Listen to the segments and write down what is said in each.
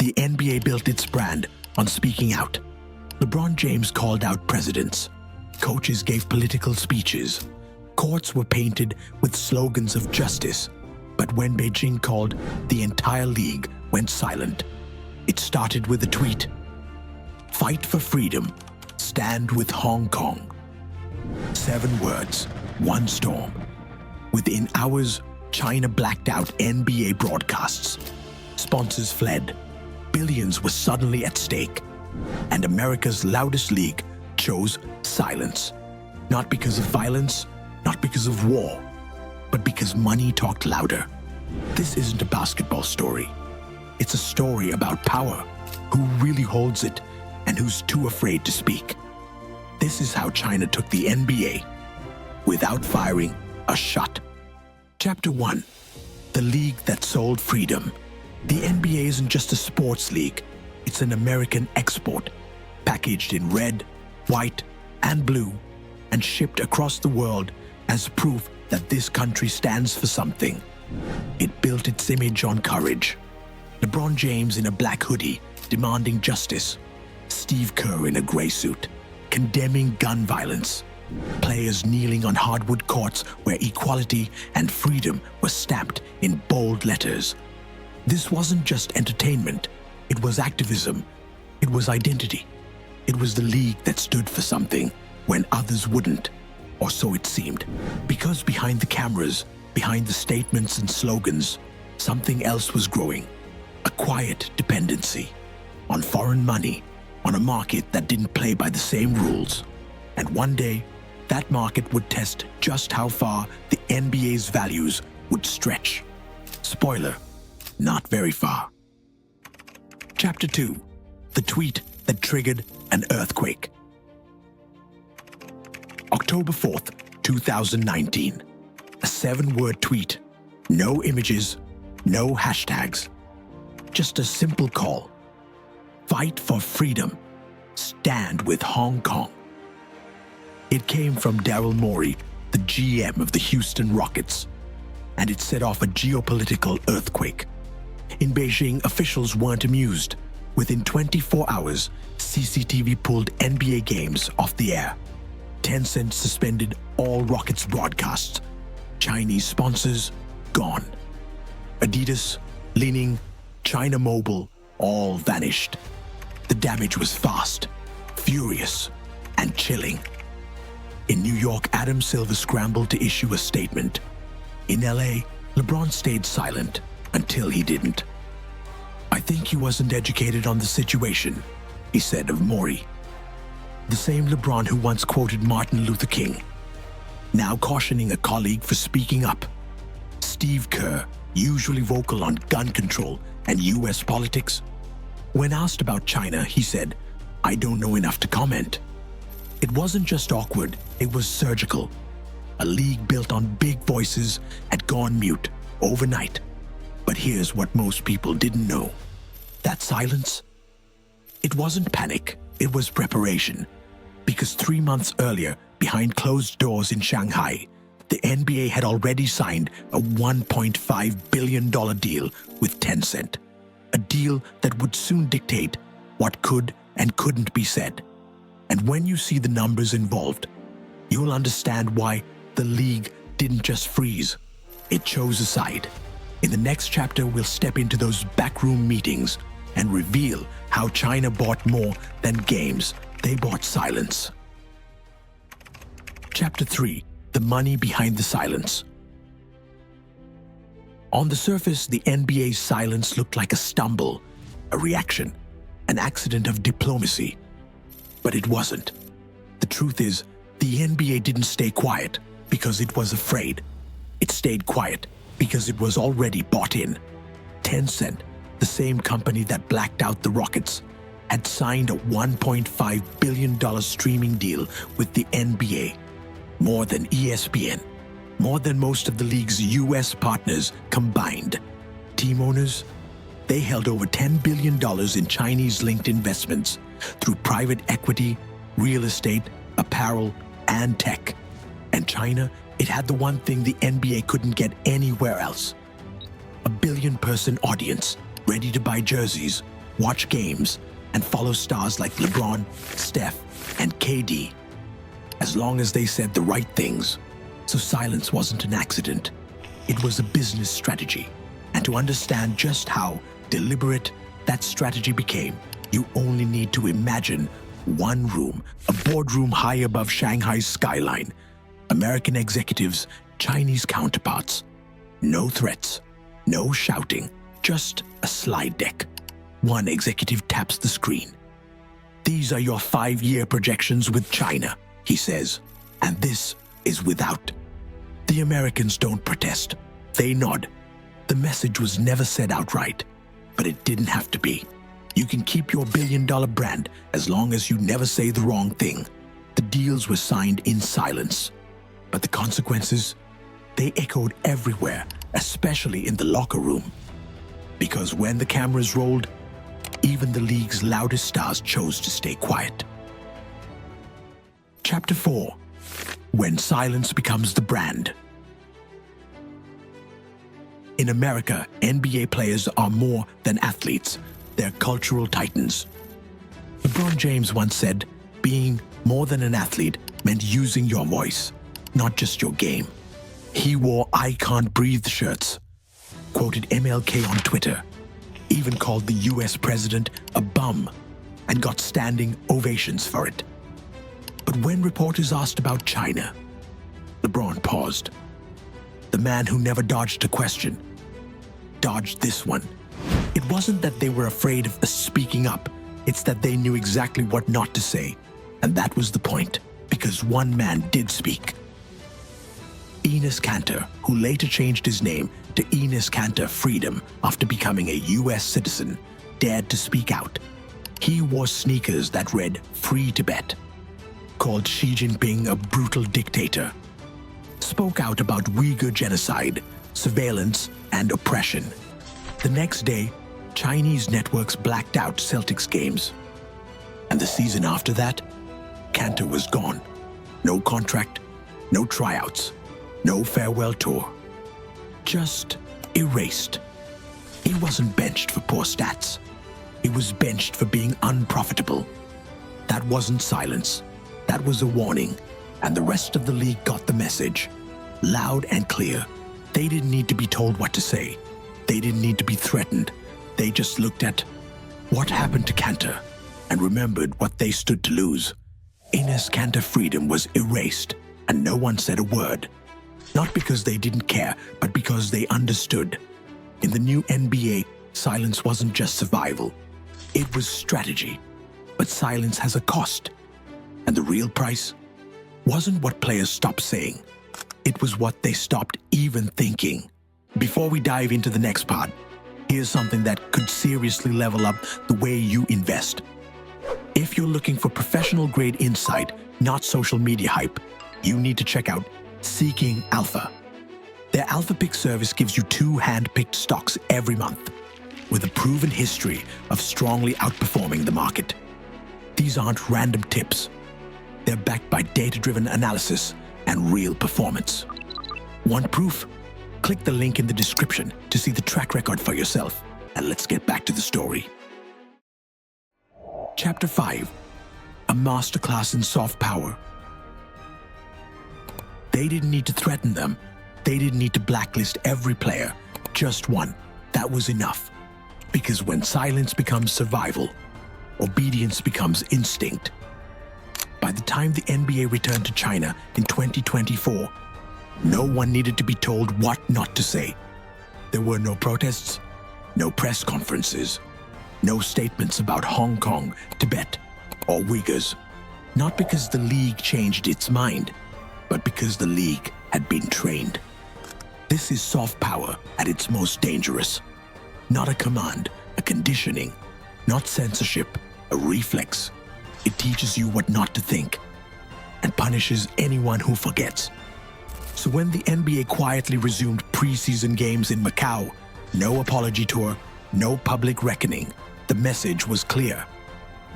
the NBA built its brand on speaking out. LeBron James called out presidents. Coaches gave political speeches. Courts were painted with slogans of justice. But when Beijing called, the entire league went silent. It started with a tweet. Fight for freedom. Stand with Hong Kong. 7 words, 1 storm. Within hours, China blacked out NBA broadcasts. Sponsors fled. Billions were suddenly at stake. And America's loudest league chose silence. Not because of violence, not because of war, but because money talked louder. This isn't a basketball story. It's a story about power, who really holds it, and who's too afraid to speak. This is how China took the NBA without firing a shot. Chapter 1. The league that sold freedom. The NBA isn't just a sports league. It's an American export, packaged in red, white, and blue, and shipped across the world as proof that this country stands for something. It built its image on courage. LeBron James in a black hoodie, demanding justice. Steve Kerr in a gray suit, condemning gun violence. Players kneeling on hardwood courts where equality and freedom were stamped in bold letters. This wasn't just entertainment. It was activism. It was identity. It was the league that stood for something when others wouldn't, or so it seemed. Because behind the cameras, behind the statements and slogans, something else was growing. A quiet dependency on foreign money, on a market that didn't play by the same rules. And one day, that market would test just how far the NBA's values would stretch. Spoiler, not very far. Chapter 2. The tweet that triggered an earthquake. October 4th, 2019. A 7-word tweet. No images, no hashtags. Just a simple call. Fight for freedom. Stand with Hong Kong. It came from Daryl Morey, the GM of the Houston Rockets, and it set off a geopolitical earthquake. In Beijing, officials weren't amused. Within 24 hours, CCTV pulled NBA games off the air. Tencent suspended all Rockets broadcasts. Chinese sponsors gone. Adidas, Li-Ning, China Mobile, all vanished. The damage was fast, furious, and chilling. In New York, Adam Silver scrambled to issue a statement. In LA, LeBron stayed silent until he didn't. I think he wasn't educated on the situation, he said of Morey. The same LeBron who once quoted Martin Luther King, now cautioning a colleague for speaking up. Steve Kerr, usually vocal on gun control and US politics. When asked about China, he said, I don't know enough to comment. It wasn't just awkward, it was surgical. A league built on big voices had gone mute overnight. But here's what most people didn't know. That silence? It wasn't panic, it was preparation. Because 3 months earlier, behind closed doors in Shanghai, the NBA had already signed a $1.5 billion deal with Tencent. A deal that would soon dictate what could and couldn't be said. And when you see the numbers involved, you'll understand why the league didn't just freeze. It chose a side. In the next chapter, we'll step into those backroom meetings and reveal how China bought more than games. They bought silence. Chapter 3. The money behind the silence. On the surface, the NBA's silence looked like a stumble, a reaction, an accident of diplomacy. But it wasn't. The truth is, the NBA didn't stay quiet because it was afraid. It stayed quiet because it was already bought in. Tencent, the same company that blacked out the Rockets, had signed a $1.5 billion streaming deal with the NBA. More than ESPN, more than most of the league's US partners combined. Team owners, they held over $10 billion in Chinese-linked investments through private equity, real estate, apparel, and tech. And China, it had the one thing the NBA couldn't get anywhere else. A billion-person audience ready to buy jerseys, watch games, and follow stars like LeBron, Steph, and KD, as long as they said the right things. So silence wasn't an accident. It was a business strategy. And to understand just how deliberate that strategy became, you only need to imagine one room, a boardroom high above Shanghai's skyline, American executives, Chinese counterparts. No threats, no shouting, just a slide deck. One executive taps the screen. "These are your 5-year projections with China," he says, "and this is without." The Americans don't protest. They nod. The message was never said outright, but it didn't have to be. You can keep your billion-dollar brand as long as you never say the wrong thing. The deals were signed in silence, but the consequences, they echoed everywhere, especially in the locker room. Because when the cameras rolled, even the league's loudest stars chose to stay quiet. Chapter 4. When silence becomes the brand. In America, NBA players are more than athletes. They're cultural titans. LeBron James once said, being more than an athlete meant using your voice, not just your game. He wore "I can't breathe" shirts, quoted MLK on Twitter, even called the US president a bum, and got standing ovations for it. But when reporters asked about China, LeBron paused. The man who never dodged a question dodged this one. It wasn't that they were afraid of speaking up, it's that they knew exactly what not to say. And that was the point, because one man did speak. Enes Kanter, who later changed his name to Enes Kanter Freedom after becoming a US citizen, dared to speak out. He wore sneakers that read "Free Tibet," called Xi Jinping a brutal dictator, spoke out about Uyghur genocide, surveillance, and oppression. The next day, Chinese networks blacked out Celtics games. And the season after that, Kanter was gone. No contract, no tryouts, no farewell tour. Just erased. He wasn't benched for poor stats. He was benched for being unprofitable. That wasn't silence. That was a warning. And the rest of the league got the message. Loud and clear. They didn't need to be told what to say. They didn't need to be threatened. They just looked at what happened to Kanter and remembered what they stood to lose. Enes Kanter Freedom was erased, and no one said a word. Not because they didn't care, but because they understood. In the new NBA, silence wasn't just survival. It was strategy. But silence has a cost. And the real price wasn't what players stopped saying. It was what they stopped even thinking. Before we dive into the next part, here's something that could seriously level up the way you invest. If you're looking for professional-grade insight, not social media hype, you need to check out Seeking Alpha. Their Alpha Pick service gives you 2 hand-picked stocks every month, with a proven history of strongly outperforming the market. These aren't random tips. They're backed by data-driven analysis and real performance. Want proof? Click the link in the description to see the track record for yourself. And let's get back to the story. Chapter 5. A masterclass in soft power. They didn't need to threaten them. They didn't need to blacklist every player. Just one. That was enough. Because when silence becomes survival, obedience becomes instinct. By the time the NBA returned to China in 2024, no one needed to be told what not to say. There were no protests, no press conferences, no statements about Hong Kong, Tibet, or Uyghurs. Not because the league changed its mind, but because the league had been trained. This is soft power at its most dangerous. Not a command, a conditioning. Not censorship, a reflex. It teaches you what not to think and punishes anyone who forgets. So when the NBA quietly resumed preseason games in Macau, no apology tour, no public reckoning, the message was clear.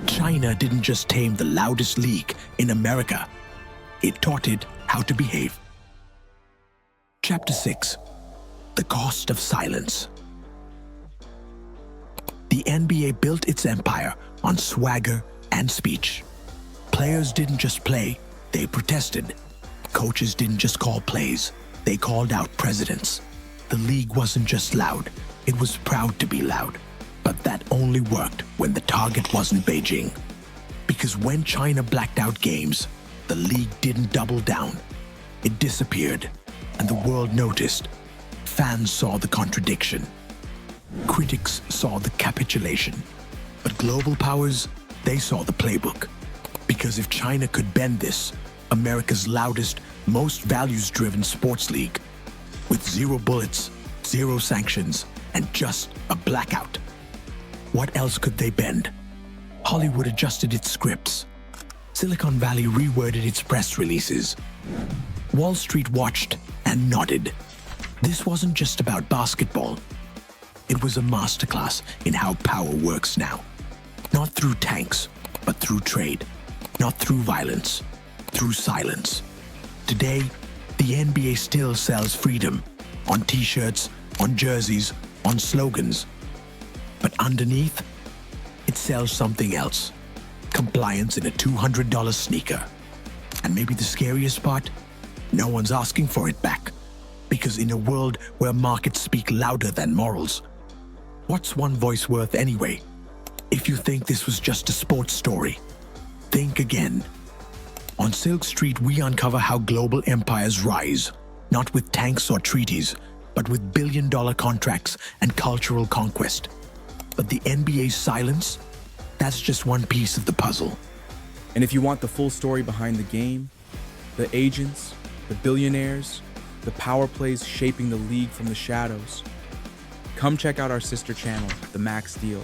China didn't just tame the loudest league in America. It taught it how to behave. Chapter 6. The Cost of Silence. The NBA built its empire on swagger and speech. Players didn't just play, they protested. Coaches didn't just call plays, they called out presidents. The league wasn't just loud, it was proud to be loud. But that only worked when the target wasn't Beijing. Because when China blacked out games, the league didn't double down. It disappeared, and the world noticed. Fans saw the contradiction. Critics saw the capitulation. But global powers, they saw the playbook. Because if China could bend this, America's loudest, most values-driven sports league, with 0 bullets, 0 sanctions, and just a blackout, what else could they bend? Hollywood adjusted its scripts. Silicon Valley reworded its press releases. Wall Street watched and nodded. This wasn't just about basketball. It was a masterclass in how power works now. Not through tanks, but through trade. Not through violence, through silence. Today, the NBA still sells freedom on t-shirts, on jerseys, on slogans. But underneath, it sells something else. Compliance in a $200 sneaker. And maybe the scariest part, no one's asking for it back. Because in a world where markets speak louder than morals, what's one voice worth anyway? If you think this was just a sports story, think again. On Silk Street, we uncover how global empires rise, not with tanks or treaties, but with billion-dollar contracts and cultural conquest. But the NBA's silence, that's just one piece of the puzzle. And if you want the full story behind the game, the agents, the billionaires, the power plays shaping the league from the shadows, come check out our sister channel, The Max Deal.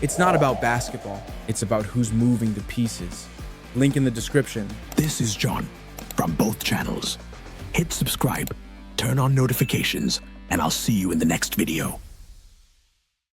It's not about basketball, it's about who's moving the pieces. Link in the description. This is John from both channels. Hit subscribe, turn on notifications, and I'll see you in the next video.